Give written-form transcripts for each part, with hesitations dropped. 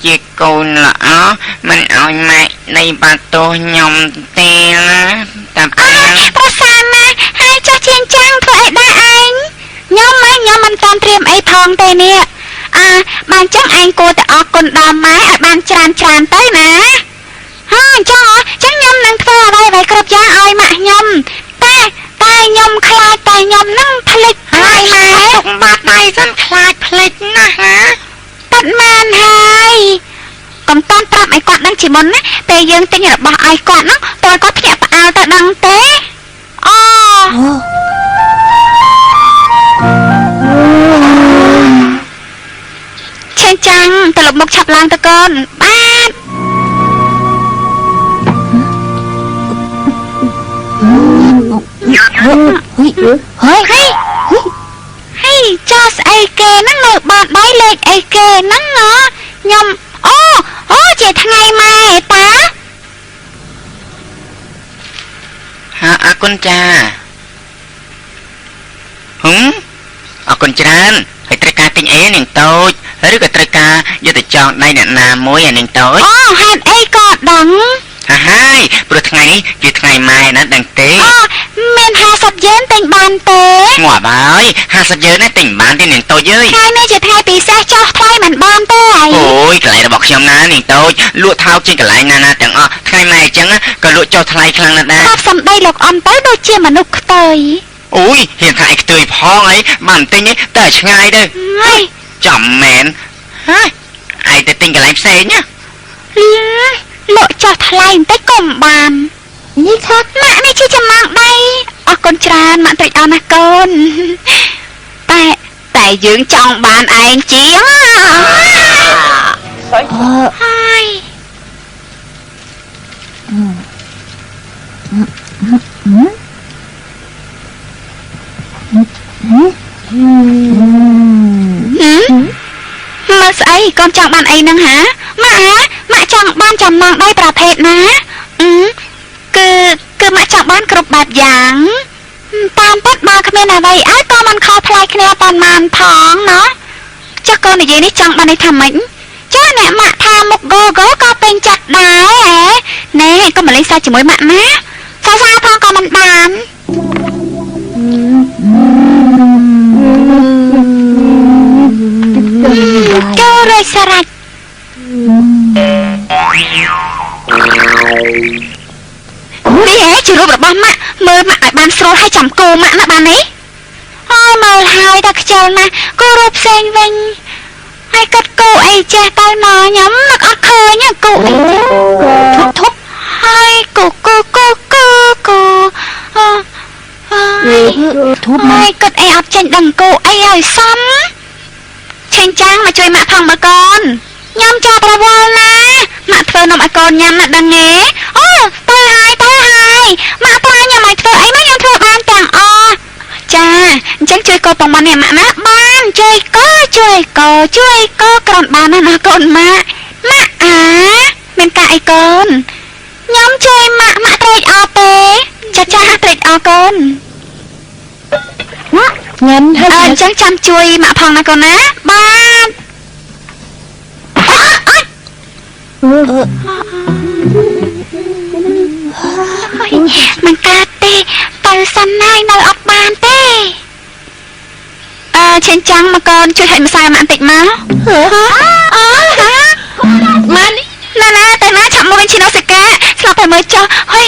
ជាកូនល្អមិនឲ្យម៉ែនៃបាតោខ្ញុំទេណាតាប៉ាប្រសាណាហើយចុះជាងចាំងធ្វើអីដែរឯងខ្ញុំមិនតាន់ត្រៀមអីផងទេនេះបានចឹងឯងគួរតែអរគុណដល់ម៉ែឲ្យបានច្រើនទៅណាចុះចឹងខ្ញុំនឹងធ្វើអ្វីគ្រប់យ៉ាងឲ្យម៉ាក់ខ្ញុំតែខ្ញុំខ្លាចតែខ្ញុំនឹងភ្លេចហើយម៉ែទុកបាត់ដៃសិនខ្លាចភ្លេចណាស់ណាប៉ាត់មែនហើយកុំតាន់ប្រាប់ឲ្យគាត់ដឹងជាមុនណាពេលយើងទិញរបស់ឲ្យគាត់នោះតើគាត់ភ្ញាក់ផ្អើលទៅដឹងទេចាំងទៅលុបមុខឆាប់ឡើងទៅកូនបាទហើយចោះស្អីគេហ្នឹងនៅបាតដៃលេខអីគេហ្នឹងខ្ញុំអូជាថ្ងៃម៉ែតាអរគុណចាអរគុណច្រើនហើយត្រូវការទិញអីនាងតូចឬក៏ត្រូវការយកទៅចងដៃអ្នកណាមួយអានាងតូចហេតុអីក៏ដឹងហើយព្រោះថ្ងៃនេះជាថ្ងៃម៉ែណាដឹងទេមាន50យេនទិញបានទេងាប់ហើយ50យេនណាទិញបានទេនាងតូចអើយថ្ងៃនេះជាថ្ងៃពិសេសចោះថ្លៃមិនបានទេអូយកន្លែងរបស់ខ្ញុំណានាងតូចលក់ថោកជាងកន្លែងណាទាំងអស់ថ្ងៃម៉ែអញ្ចឹងក៏លក់ចុះថ្លៃខ្លាំងណាស់ដែរគាត់សំដីលោកអន់ទៅដូចជាមនុស្សខ្ទើយអូយហ៊ានថាឯខ្ទើយផងអីបានទិញទេតែឆ្ងាយទៅចំមែនហើយឯងទៅទិញកន្លែងផ្សេងណាលក់ចោះថ្លៃបន្តិចក៏មិនបាននេះខាត់ម៉ាក់នេះជាចំណងដៃអរគុណច្រើនម៉ាក់ត្រេកអរណាស់កូនតែយើងចង់បានឯងជាងហើយមើលស្អីកូនចង់បានអីហ្នឹងហាម៉ាក់ចង់បានចំណងដៃប្រភេទណាគឺម៉ាក់ចង់បានគ្រប់បែបយ៉ាងតាមពិតបើគ្មានអ្វីឲ្យក៏មិនខុសប្លែកគ្នាប៉ុន្មានផងណាចុះកូននិយាយនេះចង់បាននេះថាម៉េចចាអ្នកម៉ាក់ថាមុខហ្គោក៏ពេញចិត្តដែរណែកុំមកលេងសើចជាមួយម៉ាក់ណាសាសាផងក៏មិនបានចូលរយស្រេចនេះជារូបរបស់ម៉ាក់មើលម៉ាក់ឲ្យបានស្រួលឲ្យចាំគោម៉ាក់ណាបាននេះមើលហើយតែខ្ជិលណាស់គោរូបផ្សេងវិញហើយកាត់គោអីចេះទៅណខ្ញុំនឹកអត់ឃើញគោអីធប់ហើយគោធប់មកកាត់អីអត់ចេញដឹងគោអីឲ្យសមឆេងចាំងមកជួយម៉ាក់ផងមើលកូនញ៉ាំចាប្រវល់ណាម៉ាក់ធ្វើនំឲ្យកូនញ៉ាំណាដឹងទេទៅហើយម៉ាក់ប្រើញ៉ាំឲ្យធ្វើអីមកខ្ញុំធ្វើបានទាំងអស់ចាអញ្ចឹងជួយកូនបងនេះម៉ាក់ណាបានជួយកូក្រនបានណាកូនម៉ាក់មានការអីកូនខ្ញុំជួយម៉ាក់ត្រេកអរទេចាត្រេកអរកូនញ៉ាំហើយអញ្ចឹងចាំជួយម៉ាក់ផងណាកូនណាបានមិនកើតទេទៅសិនហើយនៅអត់បានទេឆេងចាំងមកកូនជួយហិចម្សៅម៉ាក់បន្តិចមកម៉ាក់នេះណាទៅណាឆាប់មកវិញឈីណូសិកាស្លាប់តែមើលចុះហើយ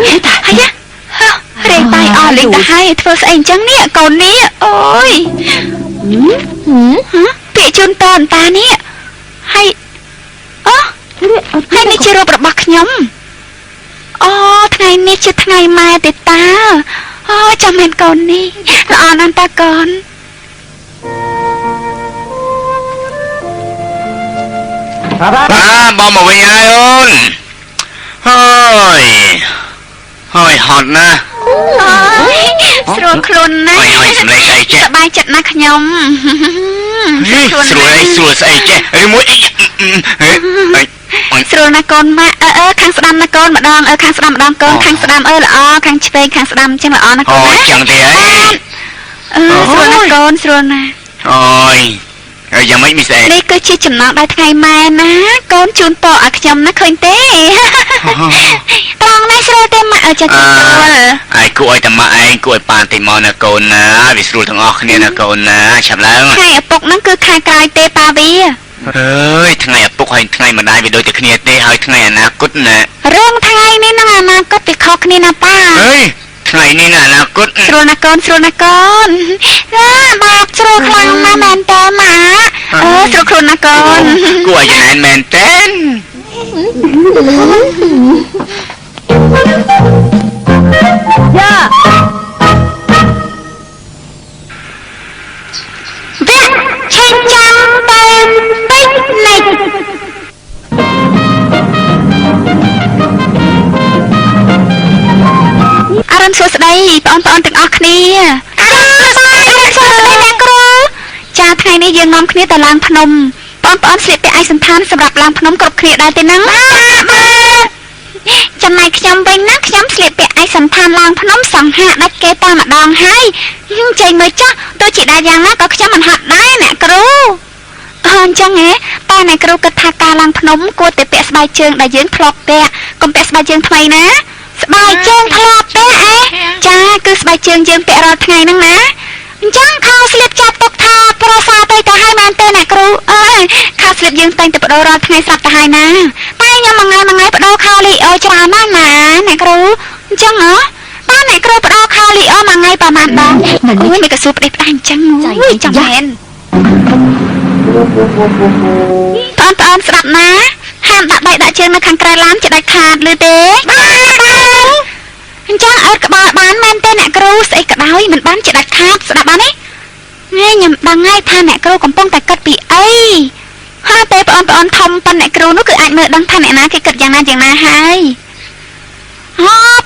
រេតៃអស់លេងទៅហើយធ្វើស្អីអញ្ចឹងនេះកូននេះអូយពាក្យជូនតនតានេះហើយនេះជារូបរបស់ខ្ញុំថ្ងៃនេះជាថ្ងៃម៉ែទេតាចាំមែនកូននេះល្អណាស់តាកូនបងមកវិញហើយហើយហត់ណាស្រួលខ្លួនណាស់សម្លេងអីចេះសប្បាយចិត្តណាស់ខ្ញុំស្រួលស្អីចេះឬមួយស្រួលណាស់កូនម៉ាក់ខាងស្ដាំណាកូនម្ដងខាងស្ដាំម្ដងកូនខាងស្ដាំល្អខាងឆ្វេងខាងស្ដាំចឹងល្អណាកូនណាចឹងទេស្រួលណាស់កូនស្រួលណាស់អូយ ยังไม่มีแสง នេះគឺជាចំណងដល់ថ្ងៃម៉ែណាកូនជូនពរឲ្យខ្ញុំណាឃើញទេត្រង់នេះស្រួលទេម៉ាក់ចាជួយឯគួរឲ្យតែម៉ាក់ឯងគួរឲ្យប៉ានតិមកណាកូនណាវាស្រួលទាំងអស់គ្នាណាកូនណាចាំឡើងថ្ងៃឪពុកហ្នឹងគឺខែក្រោយទេប៉ាវាអើយថ្ងៃឪពុកហើយថ្ងៃម្ដាយវាដូចតែគ្នាទេហើយថ្ងៃអនាគតណារឿងថ្ងៃនេះនឹងអនាគតវាខុសគ្នាណាប៉ាអើយថ្ងៃនេះណាអនាគតស្រួលណាកូនស្រួលណាកូនបាក់ស្រួលខ្លាំងណាស់មែនតើម៉ាស្រួលខ្លួនណាកូនគួរឲ្យយ៉ាងណាមែនតើយ៉ាវាឆេងចាំទៅពេកនេះអរុនសួស្ដីបងប្អូនទាំងអស់គ្នាអរុនសួស្ដីអ្នកគ្រូចាថ្ងៃនេះយើងនាំគ្នាទៅឡើងភ្នំបងប្អូនស្លៀកពាក់ឯកសណ្ឋានសម្រាប់ឡើងភ្នំគ្រប់គ្នាដែរទេហ្នឹងចំណែកខ្ញុំវិញណាខ្ញុំស្លៀកពាក់ឯកសណ្ឋានឡើងភ្នំសង្ហាដាច់គេតាមម្ដងហើយចេញមើលចុះទោះជាដែរយ៉ាងណាក៏ខ្ញុំមិនហត់ដែរអ្នកគ្រូអញ្ចឹងហ៎តែអ្នកគ្រូគិតថាការឡើងភ្នំគួរតែពាក់ស្បែកជើងដែលយើងធ្លាប់ពាក់កុំពាក់ស្បែកជើងថ្មីណាស្បែកជើងធ្លាប់ពាក់ចាគឺស្បែកជើងយើងពាក់រាល់ថ្ងៃហ្នឹងណាអញ្ចឹងខោស្លៀកចាប់ទុកថាប្រសាទៅទៅហើយមែនទេអ្នកគ្រូអើយខោស្លៀកយើងតែងតែបដូររាល់ថ្ងៃស្រាប់ទៅហើយណាតែខ្ញុំមួយថ្ងៃបដូរខោលីអូច្រើនណាស់ណាអ្នកគ្រូអញ្ចឹងហ៎តើអ្នកគ្រូបដូរខោលីអូមួយថ្ងៃប្រហែលដងអូយមិនក៏សួរប្តេជ្ញាអញ្ចឹងអូយចាំមែនបងប្អូនស្ដាប់ណាហាមដាក់ដៃដាក់ជើងនៅខាងក្រៅឡានជាដាច់ខាតឮទេអញ្ចឹងអើតក្បាលបានមែនទេអ្នកគ្រូស្អីក៏ដោយមិនបានជាដាច់ខាតស្ដាប់បានទេខ្ញុំដឹងហើយថាអ្នកគ្រូកំពុងតែគិតពីអីហើយតែបងប្អូនធំប៉ុនអ្នកគ្រូនោះគឺអាចមើលដឹងថាអ្នកណាគេគិតយ៉ាងណាហើយ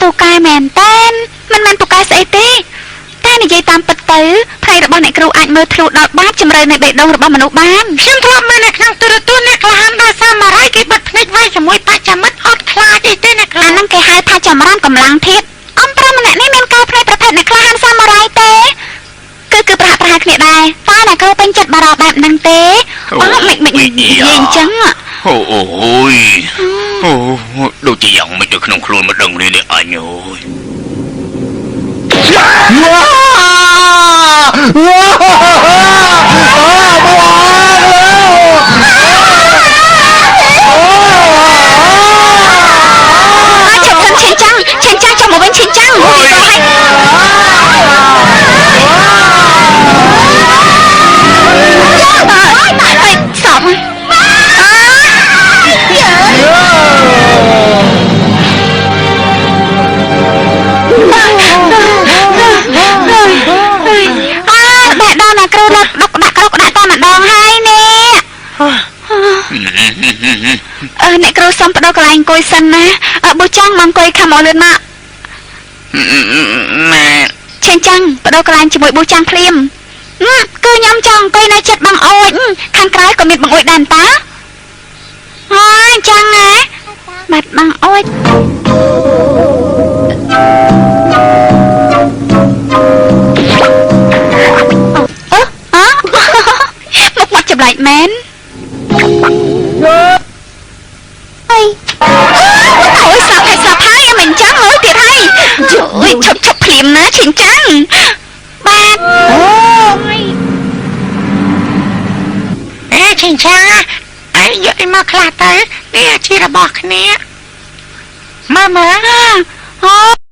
ពូកែមែនតែនមិនមែនពូកែស្អីទេតែនិយាយតាមពិតទៅផ្នែករបស់អ្នកគ្រូអាចមើលធ្លុះដល់បាតជំរឿននៃបេះដូងរបស់មនុស្សបានខ្ញុំធ្លាប់មើលនៅក្នុងទូរទស្សន៍អ្នកក្លាហានដល់សាមារ៉ៃគេបិទភ្នែកໄว้ជាមួយបច្ចាមិត្តអត់ខ្លាចអីទេអ្នកក្លាហ្នឹងគេហៅថាចម្រើនកម្លាំងធាតុអំប្រុសម្នាក់នេះមានការផ្នែកប្រភេទអ្នកក្លាហានសាមារ៉ៃទេគឺប្រហាក់ប្រហែលគ្នាដែរតែអ្នកគ្រូពេញចិត្តបារម្ភបែបហ្នឹងទេអត់មិននិយាយអញ្ចឹងអូយដូចជាយ៉ាងមិននៅក្នុងខ្លួនមិនដឹងនេះអញអូយឆេងចាំចាំមកវិញឆេងចាំអ្នកគ្រូសុំបដូរកន្លែងអង្គុយសិនណាប៊ូចាំងមកអង្គុយខាងមកលឿនមកម៉ែឆេងចាំងបដូរកន្លែងជាមួយប៊ូចាំងភ្លាមគឺខ្ញុំចង់អង្គុយនៅចិត្តបងអួចខាងក្រៅក៏មានបងអួចដែរតាអញ្ចឹងណាបាត់បងអួចមកមកចម្លែកមែនអូយសាប់ហើយមិនចឹងអើយទៀតហើយជួយឈប់ភ្លាមណាឈិញចឹងបាទឈិញចឹងអីយកអីមកខ្លះទៅនេះជារបស់គ្នាមើលអូ